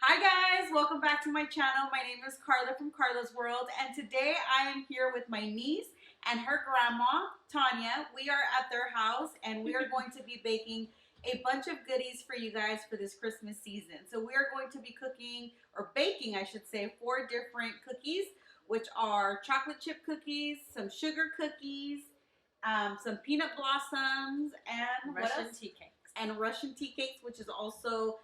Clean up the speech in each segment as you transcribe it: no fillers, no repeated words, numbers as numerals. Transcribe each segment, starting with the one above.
Hi guys, welcome back to my channel. My name is Karla from Karla's World, and today I am here with my niece and her grandma, Tanya. We are at their house and we are going to be baking a bunch of goodies for you guys for this Christmas season. So we are going to be cooking, or baking I should say, 4 different cookies, which are chocolate chip cookies, some sugar cookies, some peanut blossoms, and Russian tea cakes. And Russian tea cakes, which is also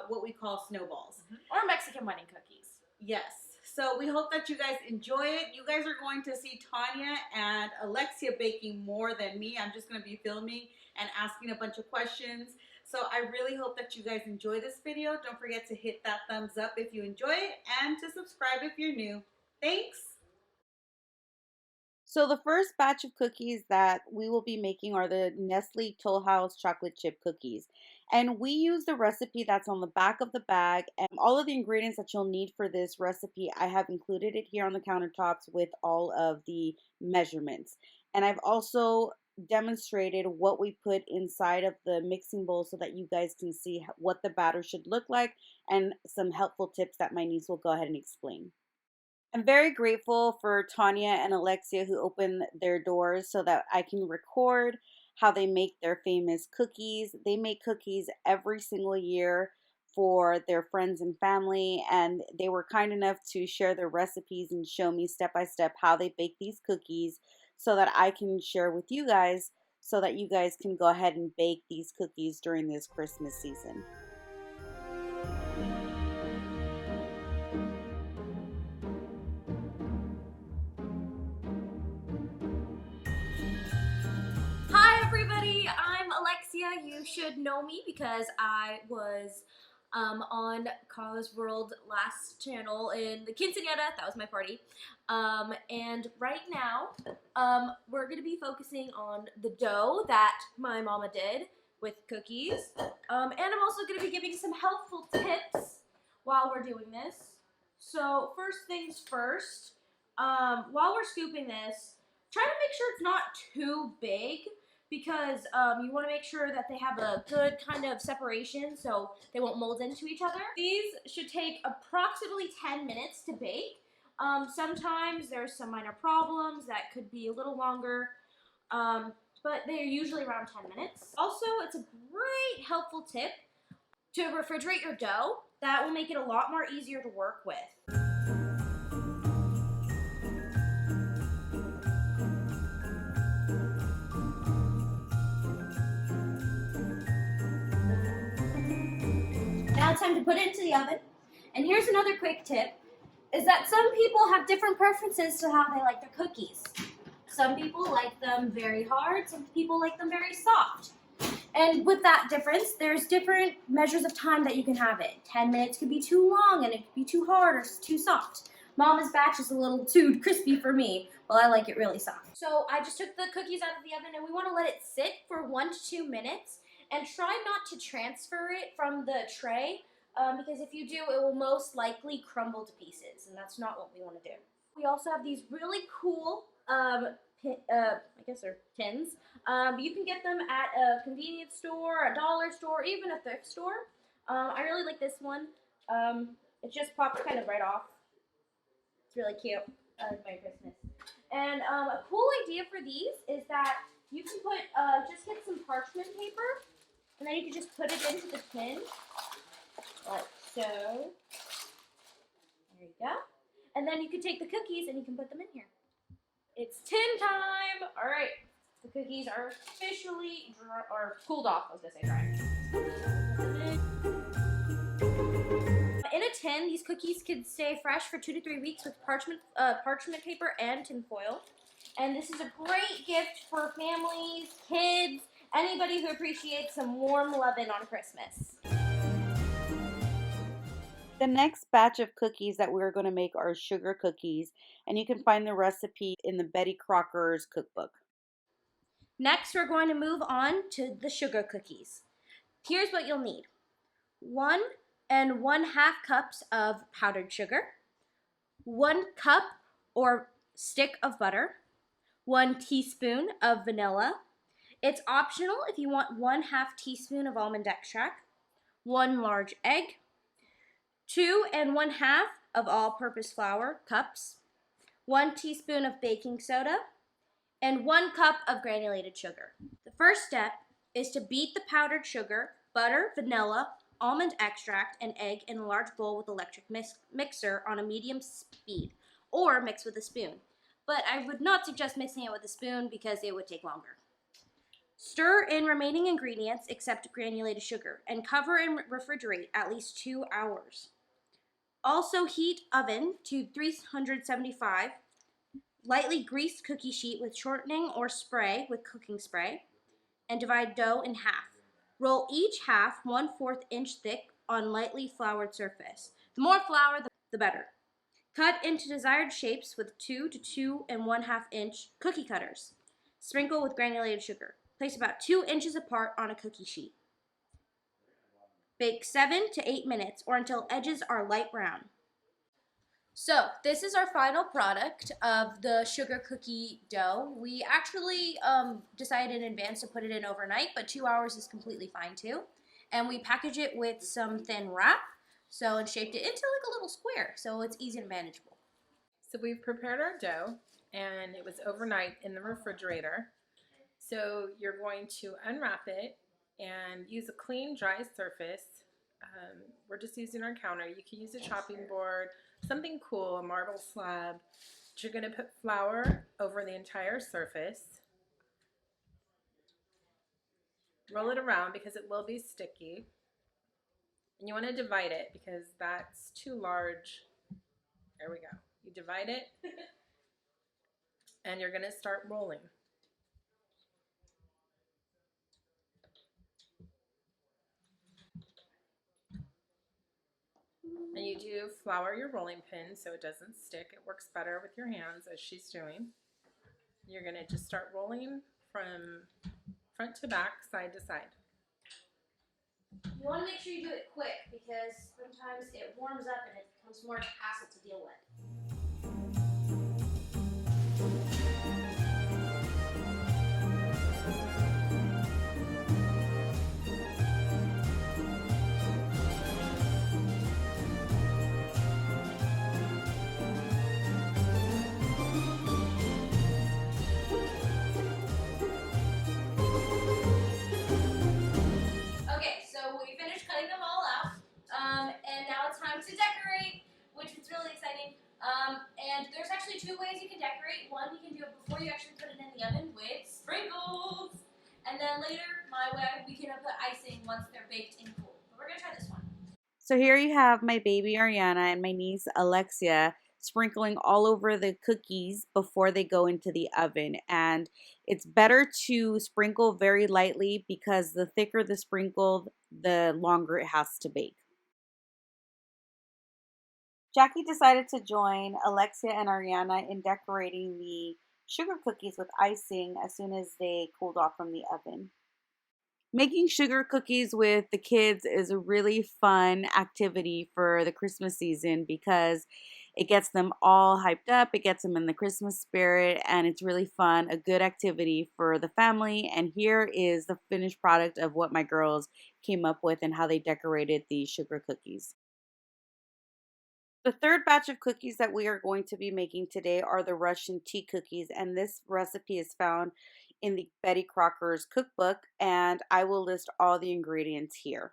what we call snowballs. Or Mexican wedding cookies. Yes. So we hope that you guys enjoy it. You guys are going to see Tanya and Alexia baking more than me. I'm just going to be filming and asking a bunch of questions. So I really hope that you guys enjoy this video. Don't forget to hit that thumbs up if you enjoy it and to subscribe if you're new. Thanks. So the first batch of cookies that we will be making are the Nestle Toll House chocolate chip cookies. And we use the recipe that's on the back of the bag, and all of the ingredients that you'll need for this recipe, I have included it here on the countertops with all of the measurements. And I've also demonstrated what we put inside of the mixing bowl so that you guys can see what the batter should look like and some helpful tips that my niece will go ahead and explain. I'm very grateful for Tanya and Alexia who opened their doors so that I can record how they make their famous cookies. They make cookies every single year for their friends and family, and they were kind enough to share their recipes and show me step by step how they bake these cookies so that I can share with you guys so that you guys can go ahead and bake these cookies during this Christmas season. Hi everybody, I'm Alexia. You should know me because I was on Karla's World last channel in the quinceañera. That was my party. And right now, we're going to be focusing on the dough that my mama did with cookies. And I'm also going to be giving some helpful tips while we're doing this. So first things first, while we're scooping this, try to make sure it's not too big because you want to make sure that they have a good kind of separation so they won't mold into each other. These should take approximately 10 minutes to bake. Sometimes there's some minor problems that could be a little longer, but they're usually around 10 minutes. Also, it's a great helpful tip to refrigerate your dough. That will make it a lot more easier to work with. Now it's time to put it into the oven. And here's another quick tip, is that some people have different preferences to how they like their cookies. Some people like them very hard, some people like them very soft. And with that difference, there's different measures of time that you can have it. 10 minutes could be too long and it could be too hard or too soft. Mama's batch is a little too crispy for me, while I like it really soft. So I just took the cookies out of the oven and we want to let it sit for 1 to 2 minutes. And try not to transfer it from the tray because if you do, it will most likely crumble to pieces, and that's not what we want to do. We also have these really cool, I guess they're tins. You can get them at a convenience store, a dollar store, even a thrift store. I really like this one. It just pops kind of right off. It's really cute. Merry Christmas. And a cool idea for these is that you can put, just get some parchment paper, and then you can just put it into the tin, like so. There you go. And then you can take the cookies and you can put them in here. It's tin time! Alright, the cookies are officially dry, or cooled off, I was gonna say dry. In a tin, these cookies could stay fresh for 2 to 3 weeks with parchment paper and tin foil. And this is a great gift for families, kids, anybody who appreciates some warm loving on Christmas. The next batch of cookies that we're going to make are sugar cookies, and you can find the recipe in the Betty Crocker's cookbook. Next, we're going to move on to the sugar cookies. Here's what you'll need. 1 1/2 cups of powdered sugar, 1 cup or stick of butter, 1 teaspoon of vanilla. It's optional if you want 1/2 teaspoon of almond extract, 1 large egg, 2 1/2 of all-purpose flour, cups, 1 teaspoon of baking soda, and 1 cup of granulated sugar. The first step is to beat the powdered sugar, butter, vanilla, almond extract, and egg in a large bowl with electric mixer on a medium speed, or mix with a spoon. But I would not suggest mixing it with a spoon because it would take longer. Stir in remaining ingredients except granulated sugar and cover and refrigerate at least 2 hours. Also heat oven to 375. Lightly greased cookie sheet with shortening or spray with cooking spray, and divide dough in half. Roll each half 1/4 inch thick on lightly floured surface. The more flour, the better. Cut into desired shapes with 2 to 2 1/2 inch cookie cutters. Sprinkle with granulated sugar. Place about 2 inches apart on a cookie sheet. Bake 7 to 8 minutes or until edges are light brown. So this is our final product of the sugar cookie dough. We actually decided in advance to put it in overnight, but 2 hours is completely fine too. And we package it with some thin wrap, and shaped it into like a little square, so it's easy and manageable. So we've prepared our dough, and it was overnight in the refrigerator. So you're going to unwrap it and use a clean, dry surface. We're just using our counter. You can use a chopping board, something cool, a marble slab. But you're going to put flour over the entire surface. Roll it around because it will be sticky. And you want to divide it because that's too large. There we go. You divide it and you're going to start rolling. And you do flour your rolling pin so it doesn't stick. It works better with your hands as she's doing. You're going to just start rolling from front to back, side to side. You want to make sure you do it quick because sometimes it warms up and it becomes more hassle to deal with. And now it's time to decorate, which is really exciting. And there's actually 2 ways you can decorate. One, you can do it before you actually put it in the oven with sprinkles. And then later, my way, we can put icing once they're baked and cool. But we're going to try this one. So here you have my baby Ariana and my niece Alexia sprinkling all over the cookies before they go into the oven. And it's better to sprinkle very lightly because the thicker the sprinkle, the longer it has to bake. Jackie decided to join Alexia and Ariana in decorating the sugar cookies with icing as soon as they cooled off from the oven. Making sugar cookies with the kids is a really fun activity for the Christmas season because it gets them all hyped up, it gets them in the Christmas spirit, and it's really fun, a good activity for the family. And here is the finished product of what my girls came up with and how they decorated the sugar cookies. The third batch of cookies that we are going to be making today are the Russian tea cookies, and this recipe is found in the Betty Crocker's cookbook, and I will list all the ingredients here.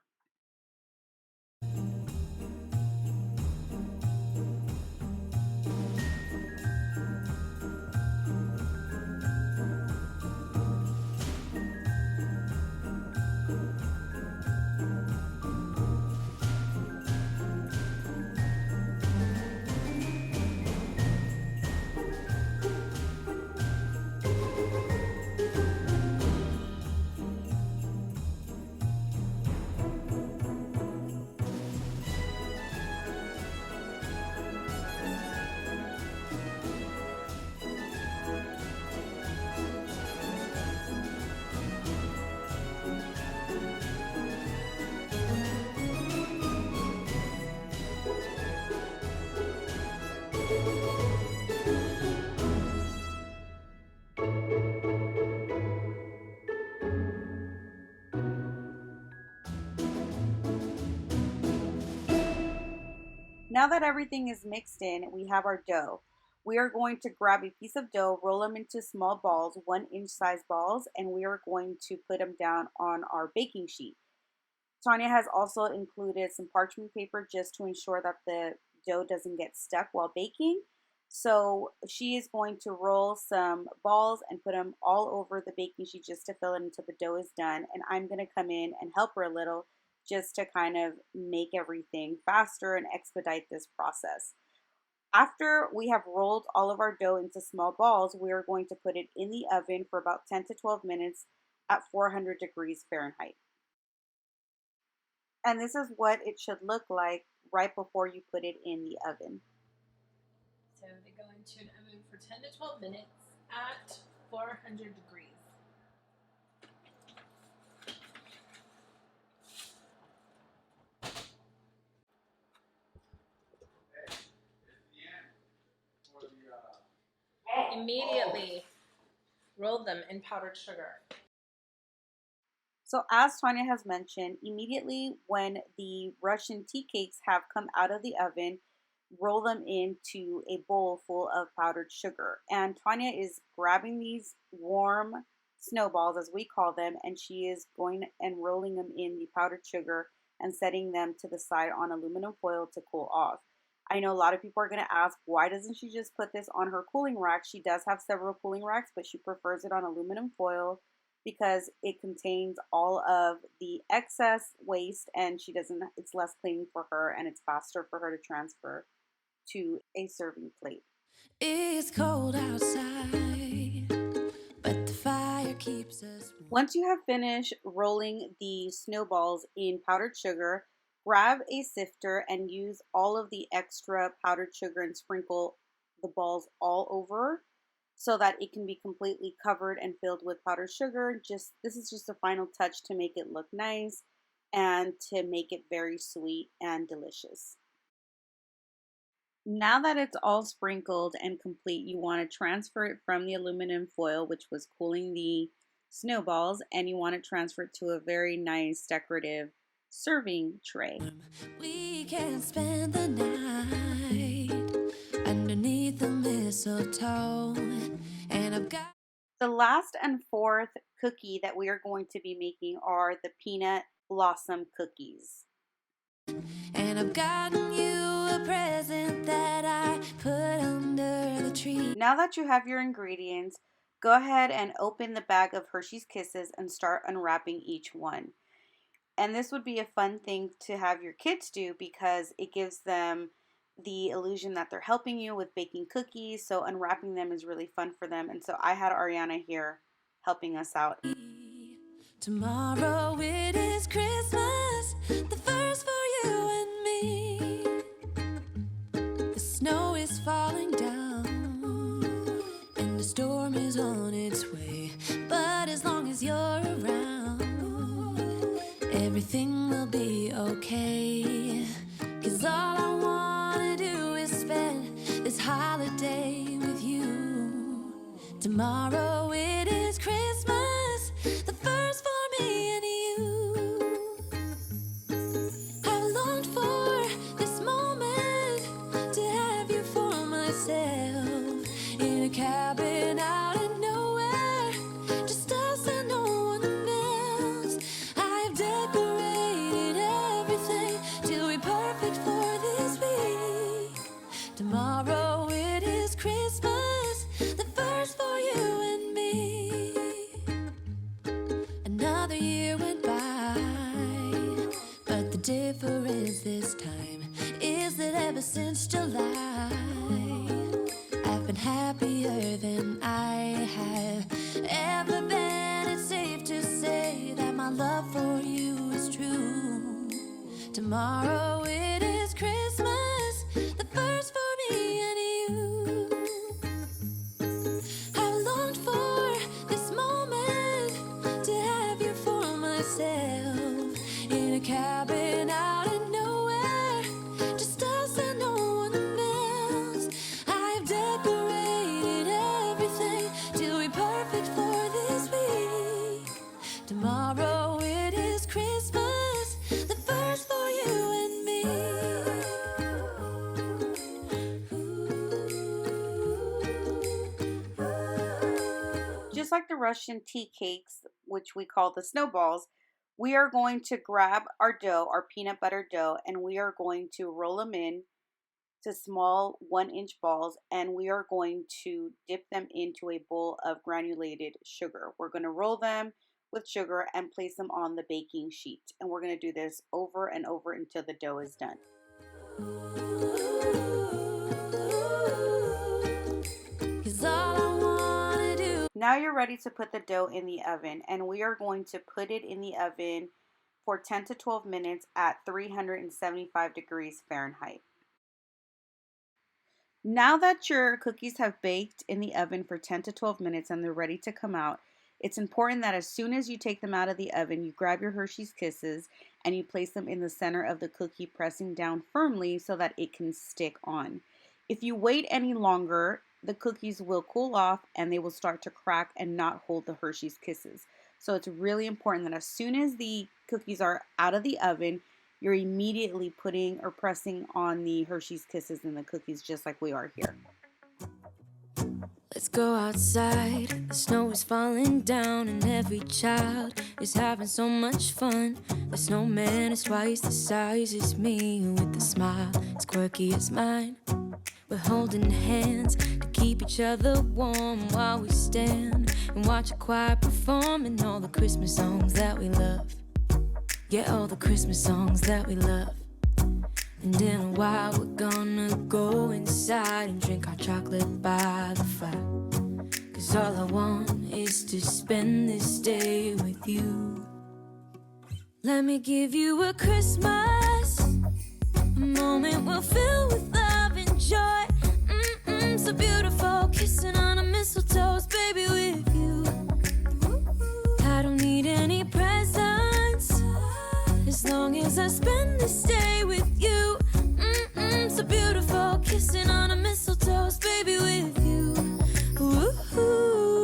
Now that everything is mixed in, we have our dough. We are going to grab a piece of dough, roll them into small balls, 1 inch size balls, and we are going to put them down on our baking sheet. Tanya has also included some parchment paper just to ensure that the dough doesn't get stuck while baking. So she is going to roll some balls and put them all over the baking sheet just to fill it until the dough is done. And I'm going to come in and help her a little just to kind of make everything faster and expedite this process. After we have rolled all of our dough into small balls, we are going to put it in the oven for about 10 to 12 minutes at 400 degrees Fahrenheit. And this is what it should look like right before you put it in the oven. So they go into an oven for 10 to 12 minutes at 400 degrees. Immediately roll them in powdered sugar. So as Tanya has mentioned, immediately when the Russian tea cakes have come out of the oven, roll them into a bowl full of powdered sugar. And Tanya is grabbing these warm snowballs, as we call them, and she is going and rolling them in the powdered sugar and setting them to the side on aluminum foil to cool off. I know a lot of people are going to ask, why doesn't she just put this on her cooling rack? She does have several cooling racks, but she prefers it on aluminum foil because it contains all of the excess waste and it's less cleaning for her and it's faster for her to transfer to a serving plate. It's cold outside, but the fire keeps us warm. Once you have finished rolling the snowballs in powdered sugar, grab a sifter and use all of the extra powdered sugar and sprinkle the balls all over so that it can be completely covered and filled with powdered sugar. This is just a final touch to make it look nice and to make it very sweet and delicious. Now that it's all sprinkled and complete, you want to transfer it from the aluminum foil, which was cooling the snowballs, and you want to transfer it to a very nice decorative serving tray. We can spend the night underneath the mistletoe, and I've got the last and fourth cookie that we are going to be making are the peanut blossom cookies. And I've gotten you a present that I put under the tree. Now that you have your ingredients, go ahead and open the bag of Hershey's Kisses and start unwrapping each one. And this would be a fun thing to have your kids do because it gives them the illusion that they're helping you with baking cookies. So unwrapping them is really fun for them. And so I had Ariana here helping us out. Tomorrow it is Christmas, the first for you and me. The snow is falling down and the storm is on its way. But as long as you're around, everything will be okay. 'Cause all I wanna do is spend this holiday with you. Tomorrow it is Christmas, the first for me and you. I've longed for this moment to have you for myself in a cabin out in nowhere, just us and no one else. I've decorated everything to be perfect for this week. Tomorrow it is Christmas, the first for you and me. Another year went by, but the difference this time is that ever since July, I've been happier than I have ever been. It's safe to say that my love for you is true. Tomorrow it is Christmas, the first for me and you. I've longed for this moment to have you for myself in a cabin out in nowhere, just us and no one just like the Russian tea cakes, which we call the snowballs, we are going to grab our dough, our peanut butter dough, and we are going to roll them in to small 1-inch balls, and we are going to dip them into a bowl of granulated sugar. We're going to roll them with sugar and place them on the baking sheet. And we're going to do this over and over until the dough is done. Now you're ready to put the dough in the oven, and we are going to put it in the oven for 10 to 12 minutes at 375 degrees Fahrenheit. Now that your cookies have baked in the oven for 10 to 12 minutes and they're ready to come out, it's important that as soon as you take them out of the oven, you grab your Hershey's Kisses and you place them in the center of the cookie, pressing down firmly so that it can stick on. If you wait any longer, the cookies will cool off and they will start to crack and not hold the Hershey's Kisses. So it's really important that as soon as the cookies are out of the oven, you're immediately putting or pressing on the Hershey's Kisses in the cookies just like we are here. Let's go outside, the snow is falling down and every child is having so much fun. The snowman is twice the size as me, with a smile as quirky as mine. We're holding hands to keep each other warm while we stand and watch a choir performing all the Christmas songs that we love. Yeah, all the Christmas songs that we love. And in a while we're gonna go inside and drink our chocolate by the fire. 'Cause all I want is to spend this day with you. Let me give you a Christmas, a moment we'll fill with love and joy. So beautiful, kissing on a mistletoe, baby, with you. I don't need any presents, as long as I spend this day with you. So beautiful, kissing on a mistletoe, baby, with you. Ooh.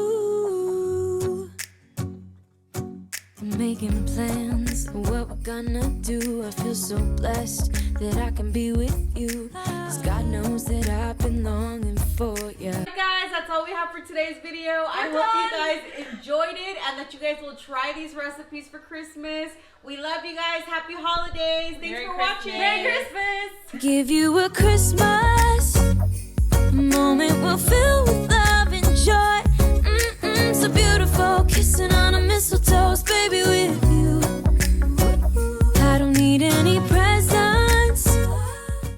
I'm making plans for what we're gonna do. I feel so blessed that I can be with you, 'cause God knows that I've been longing for you. Hey guys, that's all we have for today's video. I hope you guys enjoyed it and that you guys will try these recipes for Christmas. We love you guys. Happy holidays. Thanks for watching. Merry Christmas. Give you a Christmas, a moment we'll fill with love and joy. So beautiful, kissing on a mistletoe.